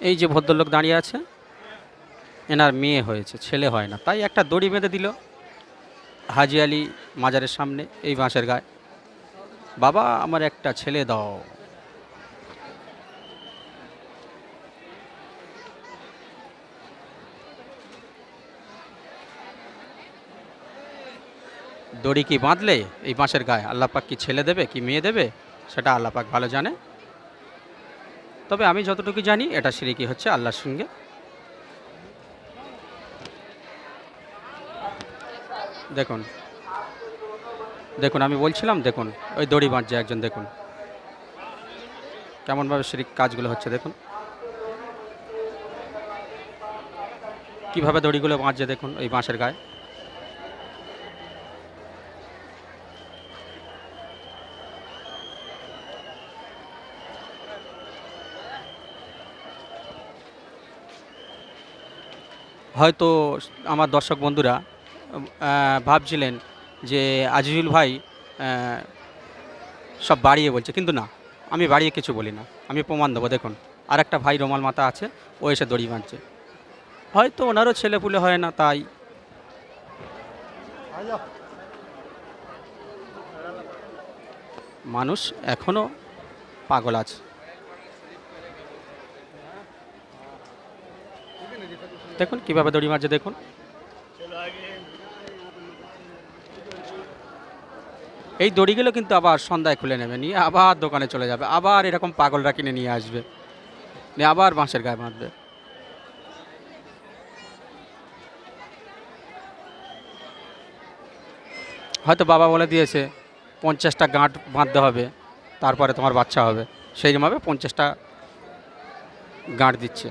এই যে ভদ্রলোক দাঁড়িয়ে আছে, এনার মেয়ে হয়েছে, ছেলে হয় না, তাই একটা দড়ি বেঁধে দিল হাজি আলী মাজারের সামনে এই বাঁশের গায়ে, বাবা আমার একটা ছেলে দাও। দড়ি কি বাঁধলে এই বাঁশের গায়ে আল্লাহ পাক কি ছেলে দেবে কি মেয়ে দেবে সেটা আল্লাহ পাক ভালো জানে। তবে আমি যতটুকু জানি এটা শিরকি হচ্ছে আল্লাহর সঙ্গে। দেখুন দেখুন আমি বলছিলাম, দেখুন ওই দড়ি বাঁধছে একজন, দেখুন কেমনভাবে শিরক কাজগুলো হচ্ছে, দেখুন কিভাবে দড়িগুলো বাঁধছে, দেখুন ওই বাঁশের গায়ে। হয়তো আমার দর্শক বন্ধুরা ভাবছিলেন যে আজিজুল ভাই সব বাড়িয়ে বলছে, কিন্তু না, আমি বাড়িয়ে কিছু বলি না, আমি প্রমাণ দেবো। দেখুন আর একটা ভাই রোমাল মাথা আছে, ও এসে দড়ি বাঁধছে, হয়তো ওনারও ছেলেপুলে হয় না, তাই মানুষ এখনও পাগল আছে। দেখুন কীভাবে দড়ি মারছে, দেখুন এই দড়িগুলো কিন্তু আবার সন্ধ্যায় খুলে নেবে, নিয়ে আবার দোকানে চলে যাবে, আবার এরকম পাগলরা কিনে নিয়ে আসবে, নিয়ে আবার বাঁশের গায়ে বাঁধবে। হয়তো বাবা বলে দিয়েছে 50টা গাঁট বাঁধতে হবে, তারপরে তোমার বাচ্চা হবে, সেই রকমভাবে 50টা গাঁট দিচ্ছে।